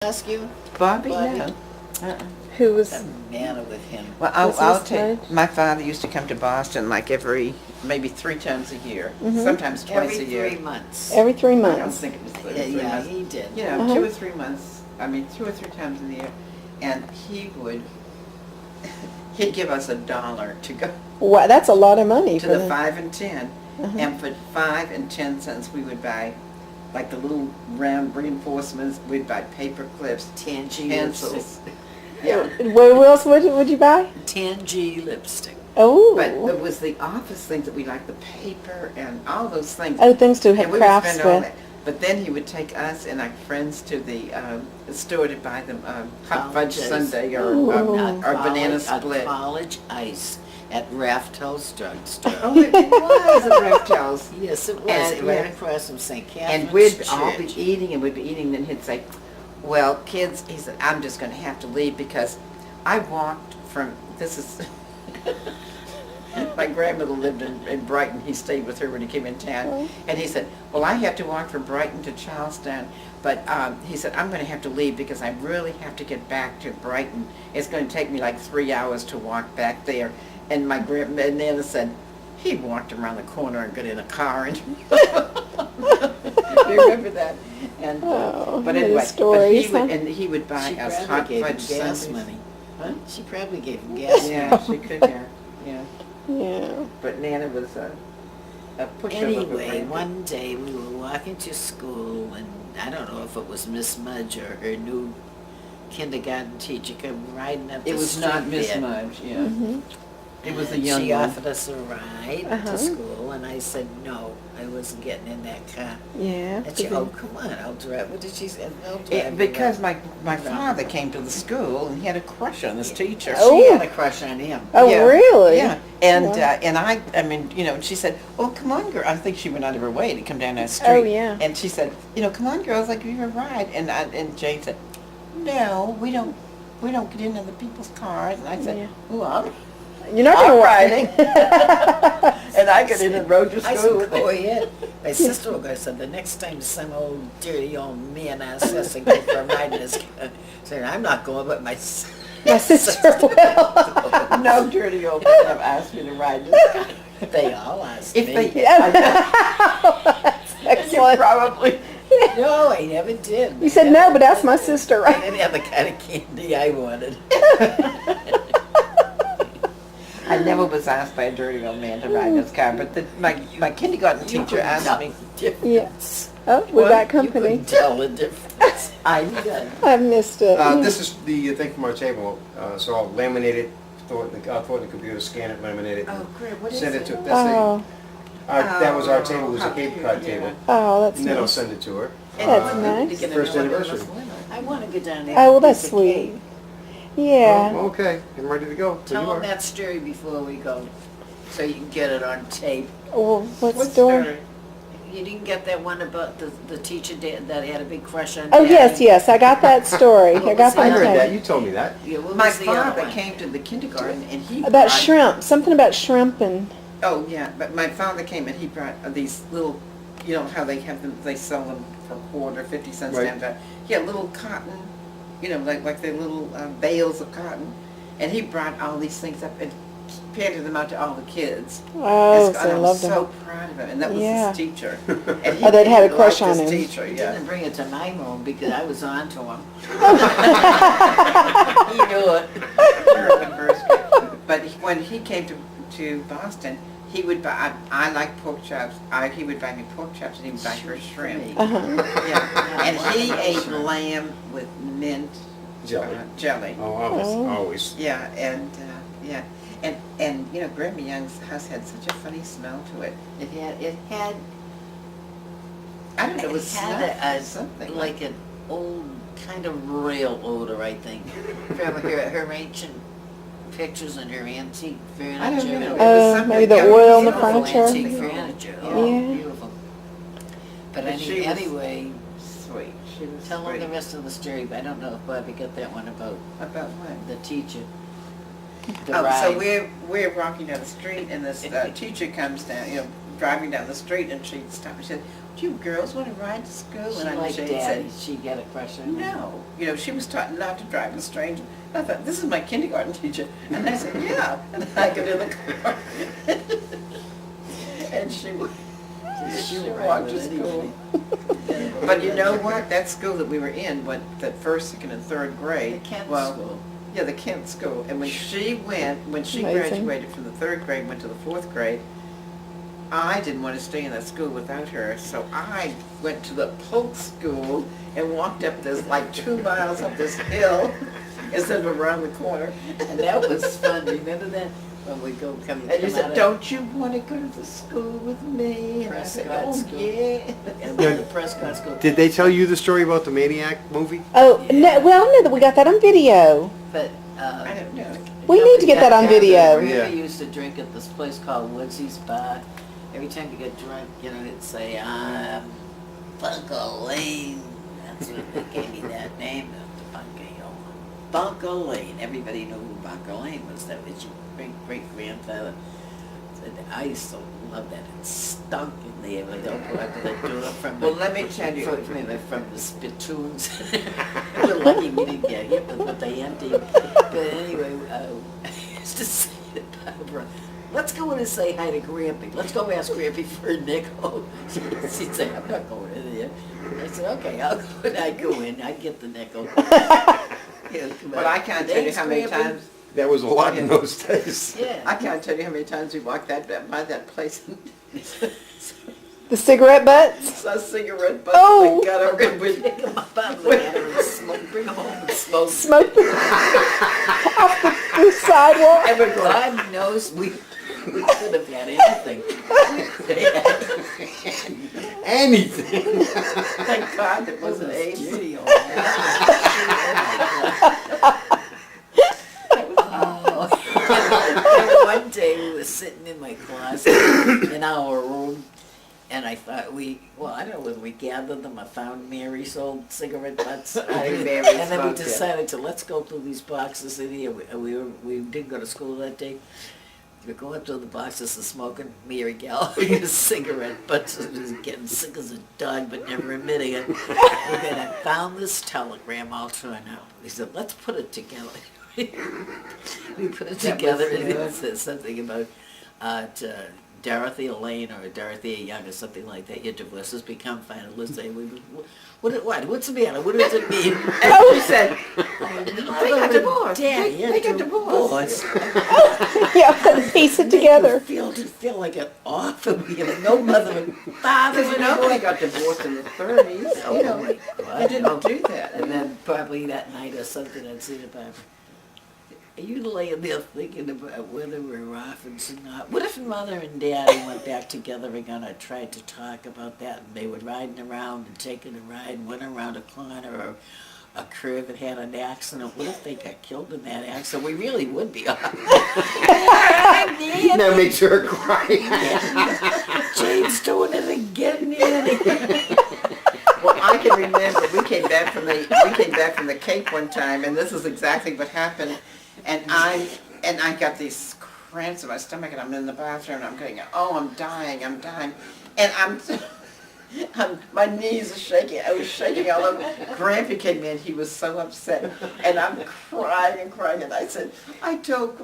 ask you? Bobby, Bobby? no. Uh-uh. Who was, The manner with him. Well, I'll, Was I'll this tell you, much? my father used to come to Boston like maybe 3 times a year, Mhm. sometimes twice Every a year. 3 months. every 3 I don't months? think it was three, Yeah, 3 yeah, months. he did. You know, Uh-huh. 2 or 3 months, 2 or 3 times in the year. And he'd give us $1 to go Wow, that's a lot of money to for the them. 5 and 10. Uh-huh. And for 5 and 10 cents, we would buy, like the little round reinforcements, we'd buy paper clips, 10G pencils. lipstick. Yeah. What else would you buy? 10G lipstick. Oh. But it was the office things that we liked, the paper and all those things. Oh, things to And have we would crafts spend all with. that. But then he would take us and our friends to the store to buy them hot fudge College ice. sundae Ooh. or banana split. College ice at Raftell's drugstore. Oh, it was at Reptiles. Yes, it was. And, Right yeah. across from St. Catherine's And we'd Church. all be eating and we'd be eating, and he'd say, well, kids, he said, I'm just going to have to leave because I walked from, this is, my grandmother lived in Brighton. He stayed with her when he came in town. Oh. And he said, well, I have to walk from Brighton to Charlestown, but he said, I'm going to have to leave because I really have to get back to Brighton. It's going to take me like 3 hours to walk back there. And my Nana said, he walked around the corner and got in a car. And you remember that? And Oh, but little anyway, stories, he would buy She us probably hot gave him fudge gas sundaes. money. Huh? She probably gave him gas money. Yeah, she could. Yeah. Yeah. But Nana was a pushover. Anyway, one day we were walking to school, and I don't know if it was Miss Mudge or her new kindergarten teacher come riding up the It was street not Miss there. Mudge. Yeah. Mhm. It was a And young she one. offered us a ride Uh-huh. to school, and I said no, I wasn't getting in that car. Yeah. And she, oh, come on, I'll drive. What did she say? I'll drive you Because around." my father came to the school and he had a crush on this teacher. Oh. She had a crush on him. Oh, Yeah. really? Yeah, and Wow. and I mean, and she said, "Well, come on, girl." I think she went out of her way to come down that street. Oh, yeah. And she said, "Come on, girls, like give you a ride." And Jane said, "No, we don't get in other people's cars." And I said, Yeah. "Well, You're not I'm going to riding." And I got in and rode to I school. said, go ahead. My sister said, the next time some old dirty old man asks us to go for a ride in his car, said, I'm not going, but my My sister will. No dirty old men have asked me to ride this car. They all asked If me. they, That's you excellent. probably. No, I never did. You said no, but that's my sister, I right? didn't have the kind of candy I wanted. I never was asked by a dirty old man to ride this car, but my kindergarten teacher asked me. Yes. Oh, we What? got You company. couldn't tell the difference. I did. I missed it. This is the thing from our table, so I'll laminate it, throw it in the computer, scan it, laminate it, Oh, great. What is send it it? to, Oh, that was our table, it was how a Cape cute, Cod yeah. table, oh, that's and then I'll nice. send it to her. That's we nice. need to get First another one anniversary. of those lemons. I want to go down there. Oh, well, for a that's piece of sweet. cake. Yeah. Oh, okay, I'm ready to go. So Tell you them are. that story before we go, so you can get it on tape. Well, what What story? story? You didn't get that one about the teacher that had a big crush on Oh, Daddy? yes, yes, I got that story. I got I that heard that, tape. you told me that. Yeah, what My was the other father one? came to the kindergarten and he About brought- shrimp, something about shrimp and, Oh, yeah, but my father came and he brought these little, how they have them, they sell them for a quarter, 50 cents Right. down there. He had little cotton, like the little bales of cotton. And he brought all these things up and handed them out to all the kids. oh, And so I I was loved so them. proud of him, and that was Yeah. his teacher. And he Oh, they'd had a really crush liked on his him. teacher, He yeah. didn't bring it to my room because I was on to him. He knew it. You're in the first grade. But when he came to Boston, he would buy, I like pork chops, he would buy me pork chops and he would buy her shrimp. Uh-huh. Yeah, and he ate lamb with mint Jelly. jelly. Oh, Oh. always. Yeah, and Grandma Young's house had such a funny smell to it. It had I don't know, it was had something like an old kind of rail odor, I think. From her ancient pictures and her antique furniture. I don't know. It was Oh, something- maybe the yeah, oil in the Beautiful furniture. antique furniture. Oh, Yeah. beautiful. But But she was anyway, sweet. She was tell them sweet. the rest of the story. But I don't know if Bobby got that one about About what? the teacher. The Oh, ride. so we're walking down the street and this teacher comes down, driving down the street and she stopped and said, do you girls want to ride to school? She And like Jane Daddy. said, She got a crush on him. no. You know, she was taught not to drive a stranger. I thought, this is my kindergarten teacher. And I said, yeah. And I got in the car. And she walked to school. But you know what? That school that we were in, that first, second, and third grade. The Kent well, school. Yeah, the Kent school. And when she Amazing. graduated from the third grade, went to the fourth grade, I didn't want to stay in that school without her, so I went to the Polk school and walked up this, like 2 miles up this hill instead of around the corner. And that was fun. Remember that? When we come And you out said, of don't you want to go to the school with me? And I said, Prescott oh, School. yeah. and we went to Prescott School. Did they tell you the story about the Maniac movie? Oh, no, well, no, that we got that on video. But I don't know. We need to get that on video. We Yeah. used to drink at this place called Woodsy's Bar. Every time you get drunk, you know, it'd say, Bunko Lane. That's what they gave me that name, Bunko Lane. Everybody knew who Bunko Lane was. That was your great-grandfather. I used to love that. It stunk in there. They don't go out to the door from Well, let me tell you. from the spittoons. We're lucky we didn't get hit with what they emptied. But anyway, I used to say to Barbara, let's go in and say hi to Grampy. Let's go ask Grampy for a nickel. She'd say, I'm not going in there. I said, okay, I'll go. And I'd go in. I'd get the nickel. But I can't tell you how many times. That was a lot in those days. Yeah. I can't tell you how many times we walked by that place and The cigarette butts? saw cigarette butts. Oh. And got over and we Pick them up out of the matter and smoke, bring them home and smoke. Smoke off the sidewalk. and we're going, God knows we could have had anything. Anything. thank God it wasn't AIDS. Studio. And one day we were sitting in my closet in our room, and I thought I don't know whether we gathered them or found Mary's old cigarette butts. think Mary And then we smoked it. decided to, let's go through these boxes in here. We didn't go to school that day. We're going through the boxes and smoking Mary Gallagher's cigarette butts. Was getting sick as a dog, but never admitting it. And then I found this telegram all torn out. We said, let's put it together. We put it together, and it said something about Dorothy Elaine or Dorothy Young or something like that. Your divorce has become final. Let's say, what's the matter? What does it mean? And she said, they got divorced. Daddy, They got divorced. Yeah, piece it together. Feel like an orphan. We have no mother and father. Because nobody got divorced in the 30s. Oh, You know, my God. you didn't do that. And then probably that night or something, I'd say to Barbara, are you laying there thinking about whether we're orphans or not? What if Mother and Daddy went back together again? I tried to talk about that, and they were riding around and taking a ride and went around a corner or a curve and had an accident. What if they got killed in that accident? We really would be orphans. That makes her cry. Jane's doing it again, Nanny. Well, I can remember we came back from the Cape one time, and this is exactly what happened. And I got these cramps in my stomach, and I'm in the bathroom, and I'm going, oh, I'm dying, and my knees are shaking. I was shaking all over. Grampy came in. He was so upset, and I'm crying and crying. And I said, I told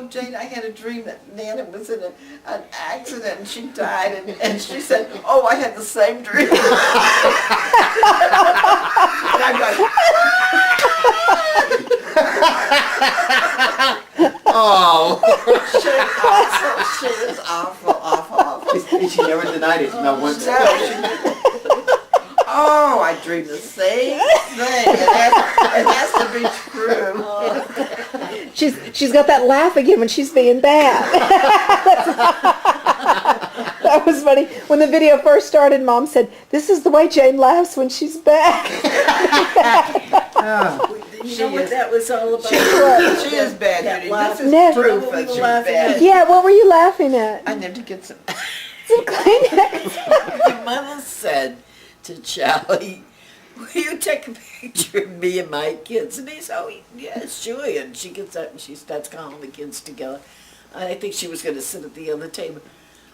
Jane I had a dream that Nana was in an accident and she died. And she said, oh, I had the same dream. And I'm going, Oh. she was awful. She never denied it. Not once. Oh, I dreamed the same thing. It has to be true. She's got that laugh again when she's being bad. That was funny. When the video first started, Mom said, "This is the way Jane laughs when she's bad." You know what that was all about? She is bad, That Judy. laugh. This is Never. proof that she's bad. Yeah, what were you laughing at? I need to get some. Some Kleenex. My mother said to Charlie, will you take a picture of me and my kids? And he said, oh, yeah, sure. And she gets up and she starts calling the kids together. I think she was going to sit at the other table.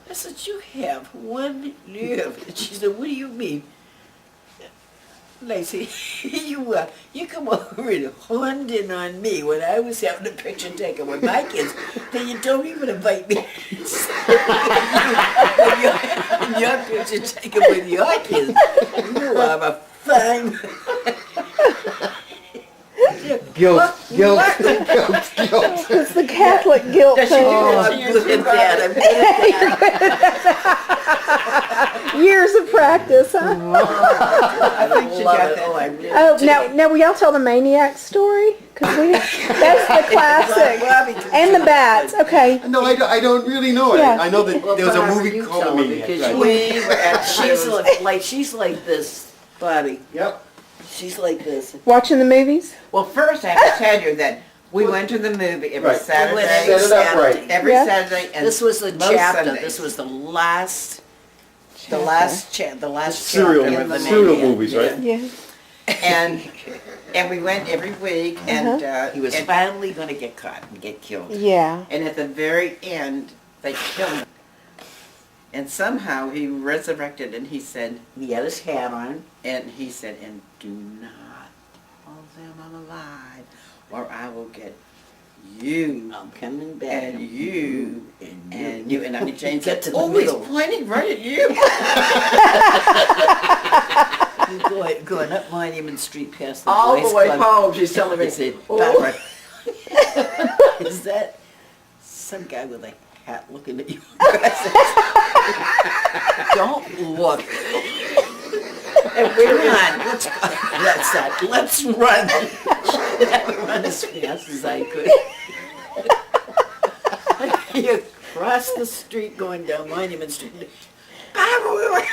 I said, you have one nerve. And she said, what do you mean? And I said, you come over and horned in on me when I was having a picture taken with my kids, then you don't even invite me. When your picture taken with your kids, you are a fine. Guilt. It's the Catholic guilt Does she thing. do Oh, that? I'm good at that. I'm good at that. Years of practice, huh? I think she Love got it. that. Oh, I really Oh, do. now will y'all tell the maniac story? Because that's the classic. Bobby can And tell the bats. Okay. No, I don't really know it. Yeah. I know that Well, there was a Barbara, movie you called tell The her Maniac. because Right. We were at she's like this, Bobby. Yep. She's like this. Watching the movies? Well, first I have to tell you that we went to the movie every Right. Saturday. We went every Set it up right. Every Yeah. Saturday and This was the most chapter. Sundays. This was the last Serial, chapter of the serial Maniac. movies, right? Yeah. and we went every week and He was and, finally going to get caught and get killed. Yeah. and at the very end they killed him. And somehow he resurrected and he said, He had his hat on. and do not tell them I'm alive or I will get you I'm coming back. and you and you. And Auntie Jane Get said, to the oh, middle. he's pointing right at you. Going up Monument Street past the All Boys the way Club. home, she's telling me, He said, "Oh." Barbara, is that some guy with a hat looking at you? I said, don't look. And we Come were on, let's go. That's that. Let's run. I run as fast as I could. You cross the street going down Monument Street. Barbara,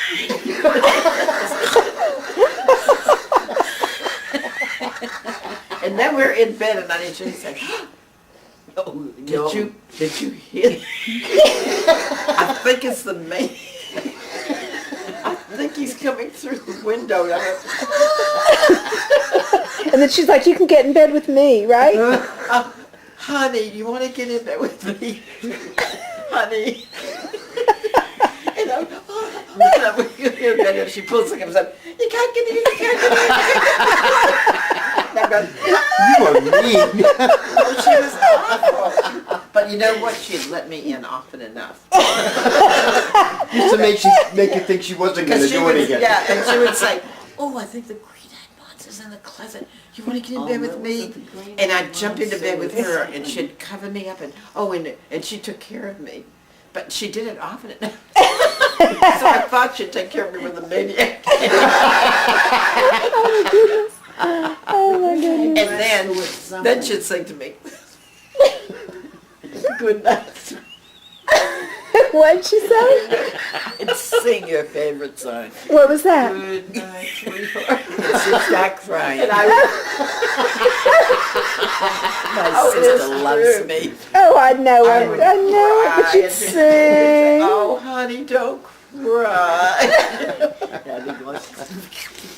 and then we're in bed and Auntie Jane said, oh, did you hear? I think it's the man. I think he's coming through the window. And then she's like, you can get in bed with me, right? Honey, you want to get in bed with me? Honey. And I'm, and she pulls the covers up. You can't get in, you can't get in. And I'm going, You are mean. oh, she was awful. But you know what? She'd let me in often enough. Just to make you think she wasn't going to Because she do would, it again. yeah, and she would say, oh, I think the green-eyed monster's in the closet. You want to get in bed with me? And I'd jump into bed with her, and she'd cover me up, and and she took care of me. But she did it often enough. So I thought she'd take care of me with a maniac. Oh my goodness. And then she'd sing to me, good night. What'd she say? And sing your favorite song. What was that? Good night, sweetheart. And she'd start crying. And My Oh, it sister is loves true. me. Oh, I know I it. would I know it. But cry you'd and she'd say, sing. oh, honey, don't cry. Yeah, they go,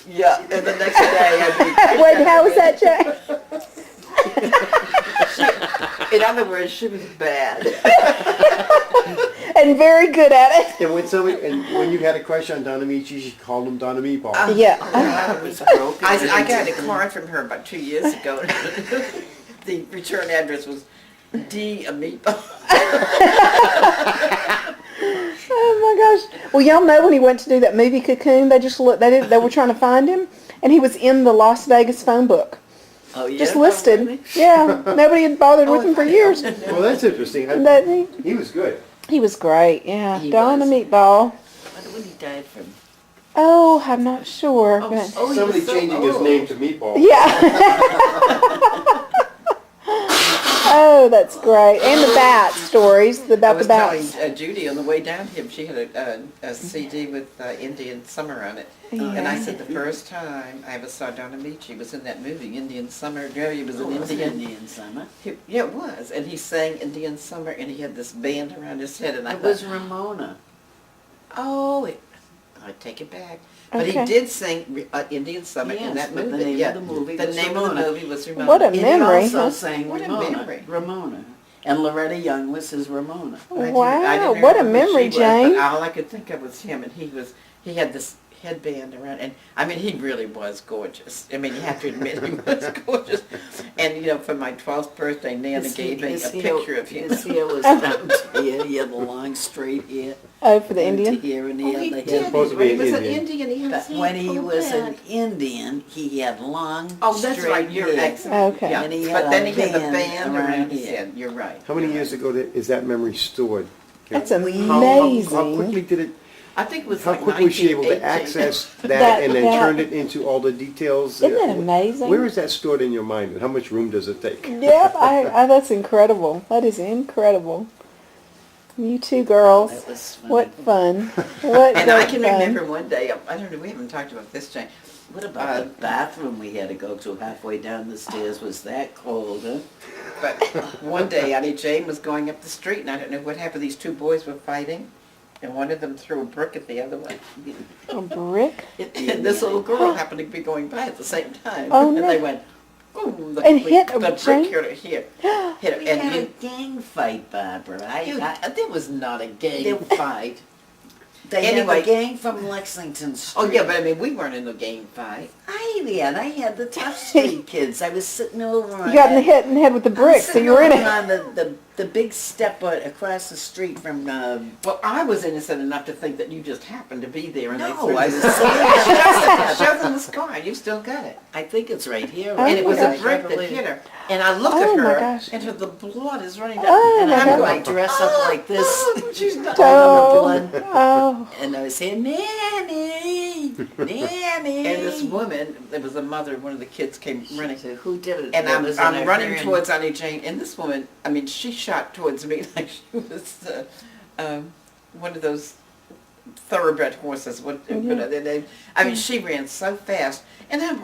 Yeah, and the next day I'd be... Wait, how was that, Jay? In other words, she was bad. And very good at it. And when you had a crush on Donna Michi, she called him Donna Meatball. Yeah. I was broken. I got a card from her about 2 years ago. The return address was D. a meatball. Oh my gosh. Well, y'all know when he went to do that movie Cocoon, they just looked. They were trying to find him, and he was in the Las Vegas phone book, Oh, yeah? just Oh, listed. really? Yeah. Nobody had bothered with him for years. Well, that's interesting. But He was good. he was great. Yeah. He Donna was. Meatball. When he died from. Oh, I'm not sure. But Oh, he Somebody was so changing his old. name to Meatball. yeah. Oh, that's great. And the bat stories I about the was telling bats. Judy on the way down here, she had a CD with Indian Summer on it. And I said the first time I ever saw Donna Michi was in that movie, Indian Summer. Jerry was an Oh, it was Indian. Indian summer. Yeah, it was. And he sang Indian Summer, and he had this band around his head. And I It thought, was Ramona. oh, I take it back. But Okay. he did sing Indian Summer in Yes, that but movie. the name yeah. of the movie The was name Ramona. of the movie was Ramona. What a And he memory, also huh? sang What a Ramona. memory. Ramona. And Loretta Young was his Ramona. I didn't Wow, what a remember who memory, she was, Jane. But all I could think of was him, and he had this headband around, and I mean, he really was gorgeous. I mean, you have to admit he was gorgeous. And you know, for my 12th birthday, Nana gave me a picture of him. His hair was down to here. He had the long straight hair. Oh, for the down to Indian? here, and Oh, he had he the did. head. supposed to be He an was an Indian. Indian. He had But his when hair he pulled was an back. Indian, he had long, Oh, that's straight right. You're hair. excellent. Okay. Yeah. And he had But then a he had the band band around around his here. head. You're right. How many years ago is that memory stored? That's How amazing. quickly did it? I think it was How like quickly was she able to 1918. access that That- and then that- turned it into all the details? Isn't that amazing? Where is that stored in your mind, and how much room does it take? Yep, that's incredible. That is incredible. You two girls. That was funny. What fun. What And I great can fun. remember one day, I don't know, we haven't talked about this, Jane. What about the bathroom we had to go to halfway down the stairs? Was that cold, huh? But one day, Auntie Jane was going up the street, and I don't know what happened. These two boys were fighting, and one of them threw a brick at the other one. A brick? And this little girl happened to be going by at the same time. Oh, and no. they went, boom, And hit the brick Jane? hit her here. Hit her. We And had a you, gang fight, Barbara. there was not a gang There- fight. They Anyway. had a gang from Lexington Street. Oh, yeah, but I mean, we weren't in the gang fight. I had the tough street kids. I was sitting over on You got in the that- head with the I was brick, so sitting you were in over it. on the big step across the street from. Well, I was innocent enough to think that you just happened to be there. And No, they threw I this- was sitting It shows in the scar. You still got it. I think it's right here. Oh And it was my a gosh. brick that hit her. And I look Oh at my her, gosh. and the blood is running down. Oh and my I'm gosh. going, Dress up like this. She's not. Oh, oh. And I was saying, Nanny, Nanny. And this woman, there was a mother, one of the kids came running. So who did it? And That I'm was running friend. towards Auntie Jane, and this woman, I mean, she shot towards me like she was one of those thoroughbred horses. What are their names? I mean, she ran so fast, and I'm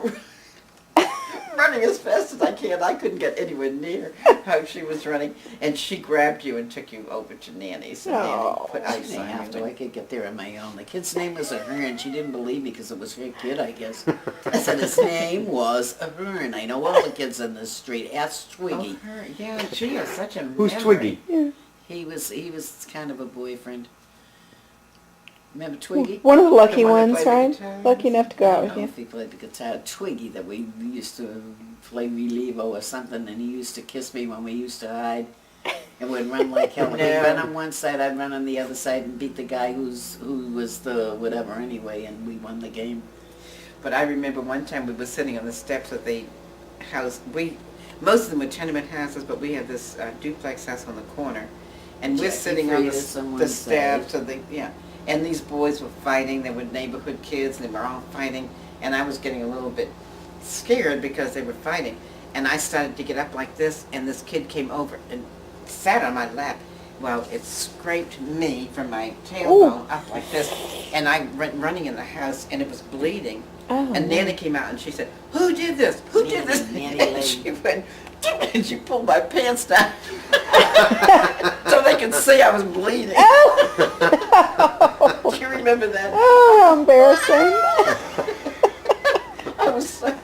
running as fast as I can. I couldn't get anywhere near how she was running, and she grabbed you and took you over to Nanny's. And Nanny Oh. put I ice didn't on have to. you. I could get there on my own. The kid's name was Ahern. She didn't believe me because it was her kid, I guess. I said his name was Ahern. I know all the kids in this street. Ask Twiggy. Oh, her, yeah, she has such a Who's memory. Twiggy? Yeah. He was kind of a boyfriend. Remember Twiggy? One of the lucky The one that ones, played the right? guitar? Lucky enough to go I out don't with know you. if he played the guitar. Twiggy, that we used to play Relievo or something, and he used to kiss me when we used to hide. And we'd run like hell. He'd No. run on one side, I'd run on the other side and beat the guy who was the whatever anyway, and we won the game. But I remember one time we were sitting on the steps of the house. Most of them were tenement houses, but we had this duplex house on the corner. And we're Jackie sitting on Frias on one the steps of the, yeah. And these boys were fighting. They were neighborhood kids, and they were all fighting. And I was getting a little bit scared because they were fighting. And I started to get up like this, and this kid came over and sat on my lap. Well, it scraped me from my tailbone up like this. And I went running in the house, and it was bleeding. Oh, And Nanny came out and she said, "Who did this? Who did this?" Nanny And lady. she went, and she pulled my pants down so they could see I was bleeding. Oh, Do you remember that? oh, embarrassing. I was so.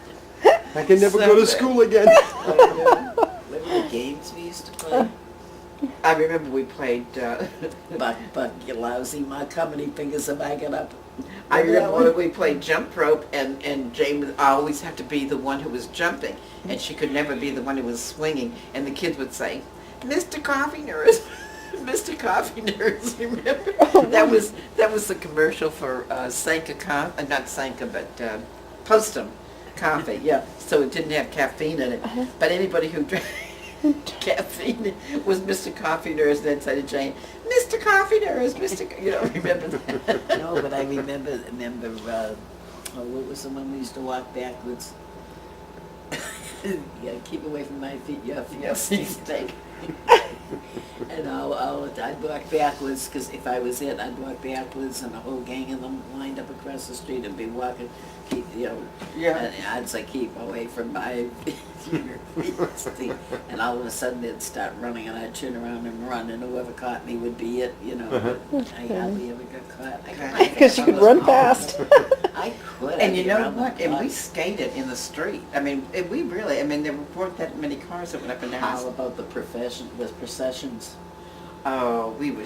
I can never So go to bad. school again. Remember the games we used to play? I remember we played. Buck, you lousy, my company fingers if I get up. I remember Remember when we played jump rope, and Jane would always have to be the one who was jumping, and she could never be the one who was swinging. And the kids would say, "Mr. Coffee Nurse, Mr. Coffee Nurse." Remember? That was the commercial for Sanka coffee, not Sanka, but Postum coffee. Yeah, so it didn't have caffeine in it. But anybody who drank caffeine was Mr. Coffee Nurse. And then said to Jane, "Mr. Coffee Nurse, Mr. You don't remember that? No, but I remember, what was the one we used to walk backwards? Yeah, keep away from my feet, your feet Yes, stink. And I'd walk backwards, because if I was it, I'd walk backwards, and the whole gang of them lined up across across the street and be walking, keep, you know, Yeah. and I'd say keep away from my and all of a sudden they'd start running and I'd turn around and run and whoever caught me would be it, you know. But I hardly ever got caught. I could Because you could run fast. I could. And I'd you be know around the what? And we block. skated in the street. I mean, we really, I mean, there weren't that many cars that went up and down. How about the processions? Oh, we were